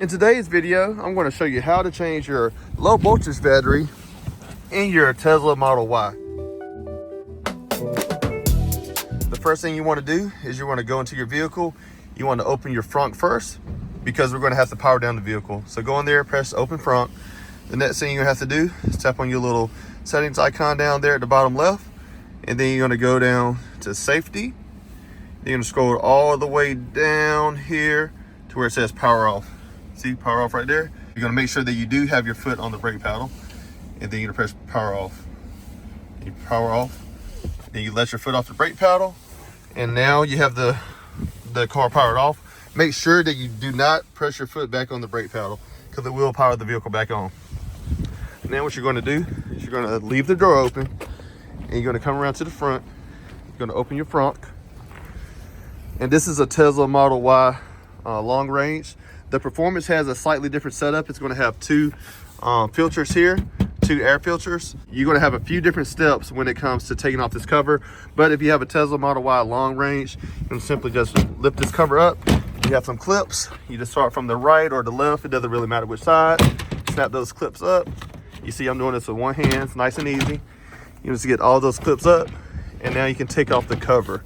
In today's video, I'm going to show you how to change your low voltage battery in your Tesla Model Y. The first thing you want to do is you want to go into your vehicle. You want to open your front first because we're going to have to power down the vehicle. So go in there, press open front. The next thing you're going to have to do is tap on your little settings icon down there at the bottom left. And then you're going to go down to safety. You're going to scroll all the way down here to where it says power off. See power off right there? You're gonna make sure that you do have your foot on the brake pedal, and then you're gonna press power off. You power off, then you let your foot off the brake pedal, and now you have the car powered off. Make sure that you do not press your foot back on the brake pedal because it will power the vehicle back on. Now what you're gonna do is you're gonna leave the door open, and you're gonna come around to the front. You're gonna open your front, and this is a Tesla Model Y long range. The Performance has a slightly different setup. It's going to have two filters here, two air filters. You're going to have a few different steps when it comes to taking off this cover. But if you have a Tesla Model Y long range, you can simply just lift this cover up. You have some clips. You just start from the right or the left. It doesn't really matter which side. Snap those clips up. You see I'm doing this with one hand. It's nice and easy. You just get all those clips up, and now you can take off the cover,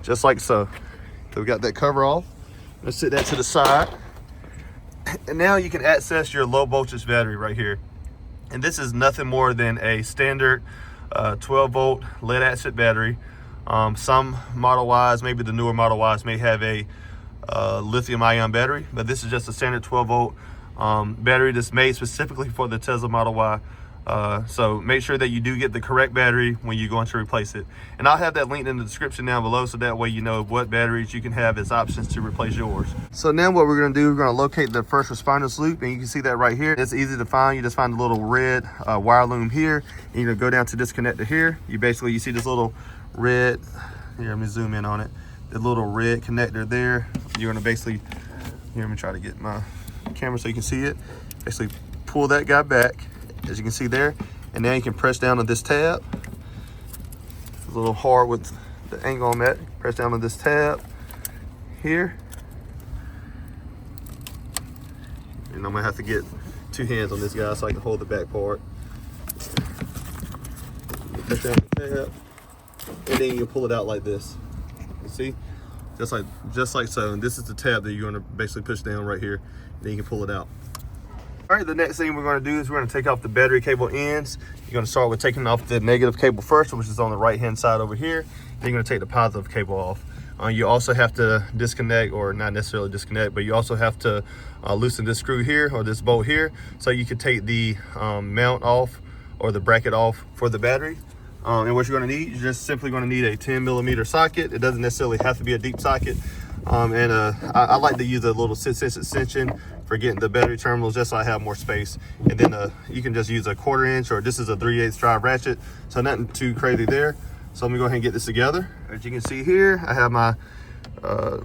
just like so. So we got that cover off. Let's set that to the side. And now you can access your low voltage battery right here. And this is nothing more than a standard 12 volt lead acid battery. Some Model Ys, maybe the newer Model Ys, may have a lithium ion battery, but this is just a standard 12 volt battery that's made specifically for the Tesla Model Y. So make sure that you do get the correct battery when you're going to replace it. And I'll have that linked in the description down below, so that way you know what batteries you can have as options to replace yours. So now what we're going to do, we're going to locate the first responders loop, and you can see that right here. It's easy to find. You just find the little red wire loom here, and you're going to go down to this connector here. You see this little red, here, let me zoom in on it. The little red connector there. You're going to basically, here, let me try to get my camera so you can see it. Basically pull that guy back, as you can see there, and now you can press down on this tab. It's a little hard with the angle on that. Press down on this tab here, and I'm gonna have to get two hands on this guy so I can hold the back part. Press down the tab, and then you pull it out like this. You see, just like so. And this is the tab that you're gonna basically push down right here, and then you can pull it out. All right, the next thing we're going to do is we're going to take off the battery cable ends. You're going to start with taking off the negative cable first, which is on the right hand side over here. Then you're going to take the positive cable off. You also have to disconnect, or not necessarily disconnect, but you also have to loosen this screw here, or this bolt here, so you can take the mount off, or the bracket off for the battery. And what you're going to need, you're just simply going to need a 10mm socket. It doesn't necessarily have to be a deep socket. I like to use a little 6-inch extension for getting the battery terminals, just so I have more space. And then you can just use a 1/4 inch, or this is a 3/8 drive ratchet, so nothing too crazy there. So let me go ahead and get this together. As you can see here, I have my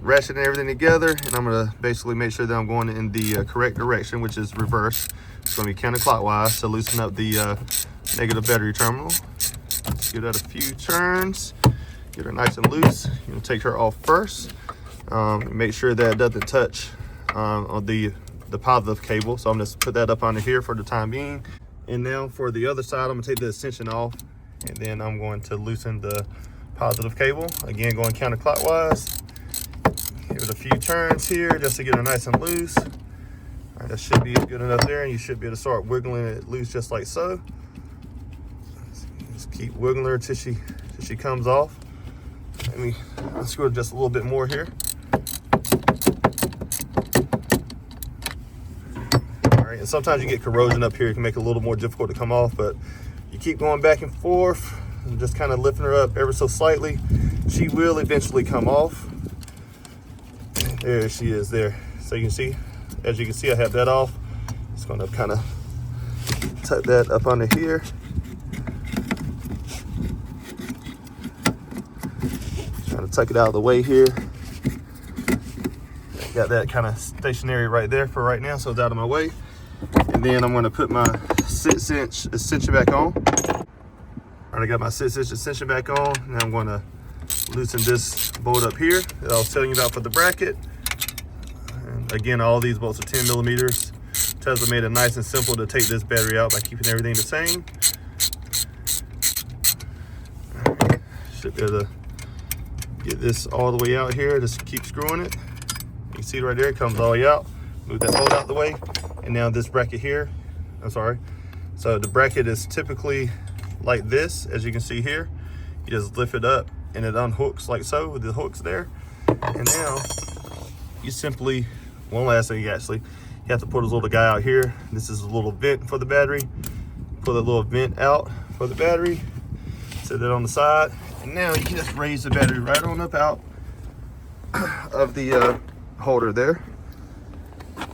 ratchet and everything together, and I'm gonna basically make sure that I'm going in the correct direction, which is reverse. It's gonna be counterclockwise, so loosen up the negative battery terminal. Give that a few turns, get her nice and loose. You're gonna take her off first. Make sure that it doesn't touch on the positive cable. So I'm just put that up under here for the time being. And now for the other side, I'm gonna take the extension off, and then I'm going to loosen the positive cable. Again, going counterclockwise. Give it a few turns here just to get her nice and loose. All right, that should be good enough there, and you should be able to start wiggling it loose just like so. Just keep wiggling her till she comes off. Let me unscrew it just a little bit more here. And sometimes you get corrosion up here. It can make it a little more difficult to come off, but you keep going back and forth and just kind of lifting her up ever so slightly. She will eventually come off. There she is there. So you can see, as you can see, I have that off. Just going to kind of tuck that up under here. Trying to tuck it out of the way here. Got that kind of stationary right there for right now, so it's out of my way. And then I'm going to put my 6-inch extension back on. All right, I got my 6-inch extension back on. Now I'm going to loosen this bolt up here that I was telling you about for the bracket. And Again, all these bolts are 10 millimeters. Tesla made it nice and simple to take this battery out by keeping everything the same. Should be able to get this all the way out here. Just keep screwing it. You can see right there, it comes all the way out. Move that bolt out the way. And now this bracket here, I'm sorry. So the bracket is typically like this, as you can see here. You just lift it up and it unhooks like so with the hooks there. And now you simply, one last thing actually, you have to pull this little guy out here. This is a little vent for the battery. Pull that little vent out for the battery. Set it on the side. And now you can just raise the battery right on up out of the holder there. I'm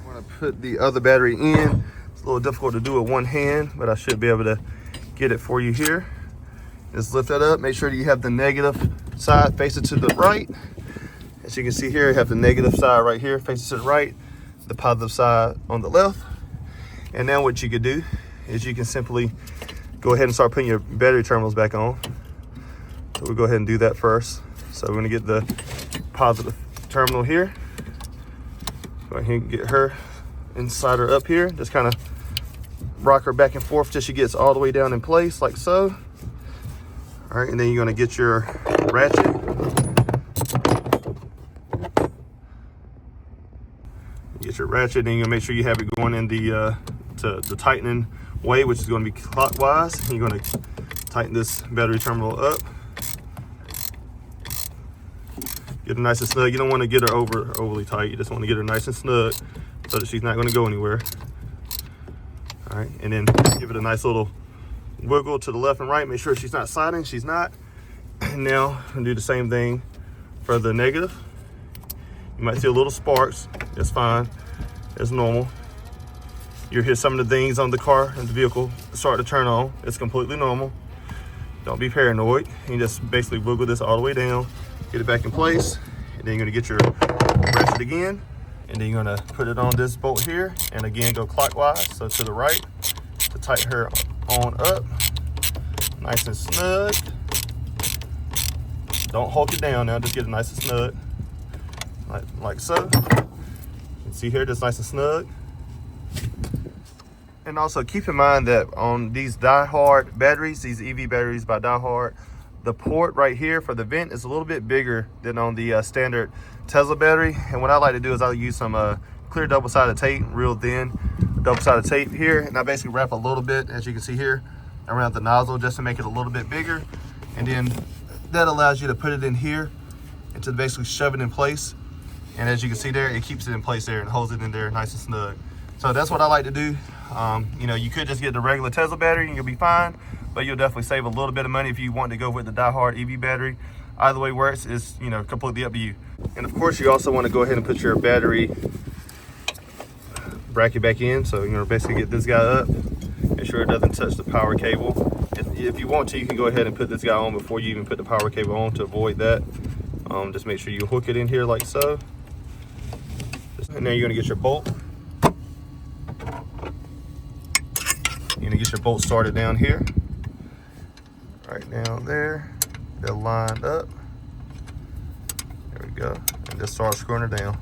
gonna put the other battery in. It's a little difficult to do with one hand, but I should be able to get it for you here. Just lift that up. Make sure that you have the negative side facing to the right. As you can see here, you have the negative side right here facing to the right, the positive side on the left. And now what you could do is you can simply go ahead and start putting your battery terminals back on. So we'll go ahead and do that first. So we're gonna get the positive terminal here. Go ahead and get her inside her up here. Just kind of rock her back and forth till she gets all the way down in place like so. All right, and then you're gonna get your ratchet. Get your ratchet, and you're gonna make sure you have it going in the the tightening way, which is gonna be clockwise. And you're gonna tighten this battery terminal up. Get her nice and snug. You don't want to get her overly tight. You just want to get her nice and snug so that she's not gonna go anywhere. All right, and then give it a nice little wiggle to the left and right. Make sure she's not sliding. She's not. And now I'm gonna do the same thing for the negative. You might see a little sparks. That's fine. That's normal. You'll hear some of the things on the car and the vehicle start to turn on. It's completely normal. Don't be paranoid. You just basically wiggle this all the way down, get it back in place, and then you're gonna get your ratchet again, and then you're gonna put it on this bolt here, and again go clockwise, so to the right, to tighten her on up, nice and snug. Don't hulk it down now, just get it nice and snug, like so. You can see here, just nice and snug. And also keep in mind that on these die-hard batteries, these EV batteries by die-hard, the port right here for the vent is a little bit bigger than on the standard Tesla battery. And what I like to do is I'll use some clear double-sided tape, real thin double-sided tape here, and I basically wrap a little bit, as you can see here, around the nozzle just to make it a little bit bigger. And then that allows you to put it in here and to basically shove it in place. And as you can see there, it keeps it in place there and holds it in there nice and snug. So that's what I like to do. You know, you could just get the regular Tesla battery and you'll be fine, but you'll definitely save a little bit of money if you want to go with the die-hard EV battery. Either way works, is, you know, completely up to you. And of course, you also want to go ahead and put your battery bracket back in. So you're gonna basically get this guy up, make sure it doesn't touch the power cable. If you want to, you can go ahead and put this guy on before you even put the power cable on to avoid that. Just make sure you hook it in here like so. And then you're gonna get your bolt. You're gonna get your bolt started down here. Right down there. They're lined up. There we go. And just start screwing her down.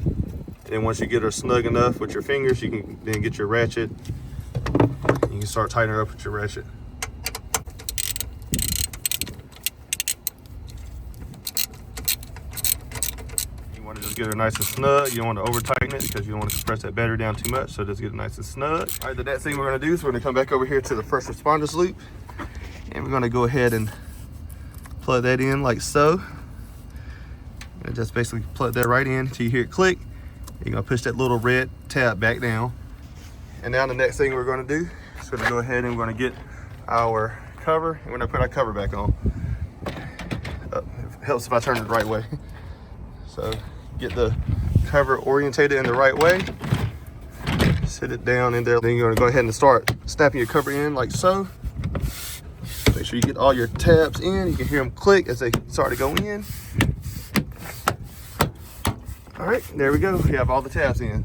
And then once you get her snug enough with your fingers, you can then get your ratchet. You can start tightening her up with your ratchet. You want to just get her nice and snug. You don't want to over tighten it because you don't want to compress that battery down too much. So just get it nice and snug. All right, the next thing we're going to do is we're going to come back over here to the first responders loop. And we're going to go ahead and plug that in like so. And just basically plug that right in until you hear it click. You're going to push that little red tab back down. And now the next thing we're going to do is going to go ahead and we're going to get our cover. And we're going to put our cover back on. It helps if I turn it the right way. So get the cover orientated in the right way. Sit it down in there. Then you're going to go ahead and start snapping your cover in like so. Make sure you get all your tabs in. You can hear them click as they start to go in. All right, there we go. We have all the tabs in.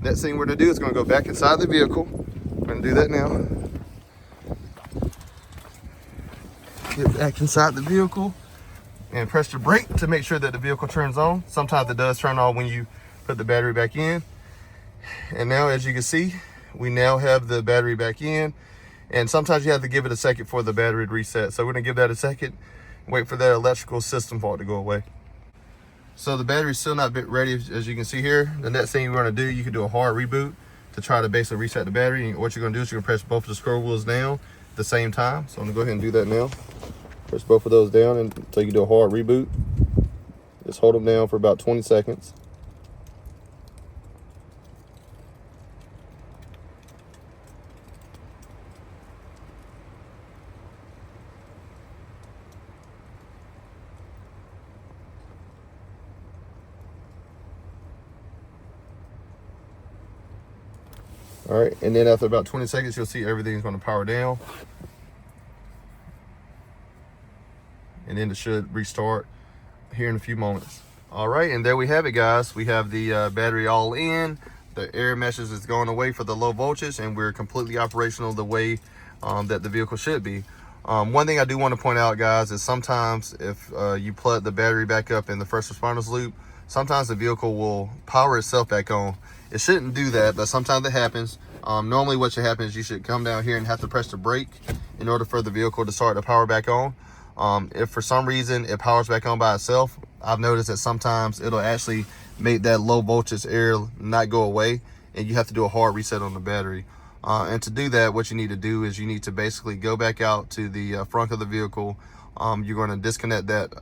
Next thing we're gonna do is gonna go back inside the vehicle. We're gonna do that now. Get back inside the vehicle. and press the brake to make sure that the vehicle turns on. Sometimes it does turn on when you put the battery back in. And now, as you can see, we now have the battery back in. And sometimes you have to give it a second for the battery to reset. So we're gonna give that a second, wait for that electrical system fault to go away. So the battery's still not ready, as you can see here. The next thing you're gonna do, you can do a hard reboot to try to basically reset the battery. And what you're gonna do is you're gonna press both of the scroll wheels down at the same time. So I'm gonna go ahead and do that now. Press both of those down until you do a hard reboot. Just hold them down for about 20 seconds. All right, and then after about 20 seconds, you'll see everything's gonna power down. And then it should restart here in a few moments. All right, and there we have it, guys. We have the battery all in. The air meshes is going away for the low voltage, and we're completely operational the way that the vehicle should be. One thing I do want to point out, guys, is sometimes if you plug the battery back up in the first responders loop, sometimes the vehicle will power itself back on. It shouldn't do that, but sometimes it happens. Normally what should happen is you should come down here and have to press the brake in order for the vehicle to start to power back on. If for some reason it powers back on by itself, I've noticed that sometimes it'll actually make that low voltage air not go away, and you have to do a hard reset on the battery. And to do that, what you need to do is you need to basically go back out to the front of the vehicle. You're going to disconnect that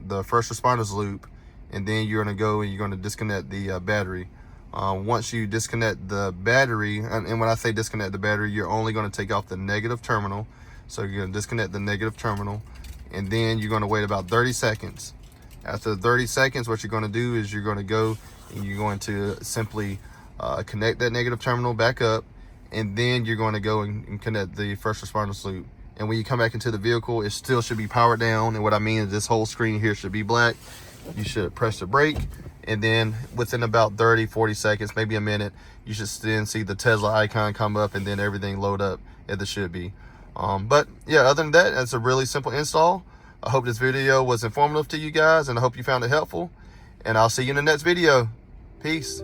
the first responders loop, and then you're going to go and you're going to disconnect the battery. Once you disconnect the battery, and when I say disconnect the battery, you're only going to take off the negative terminal. So you're going to disconnect the negative terminal, and then you're going to wait about 30 seconds. After 30 seconds, what you're going to do is you're going to go and you're going to simply connect that negative terminal back up, and then you're going to go and connect the first responders loop. And when you come back into the vehicle, it still should be powered down. And what I mean is this whole screen here should be black. You should press the brake, and then within about 30-40 seconds, maybe a minute, you should then see the Tesla icon come up, and then everything load up as it should be. But yeah, other than that, it's a really simple install. I hope this video was informative to you guys, and I hope you found it helpful, and I'll see you in the next video. Peace.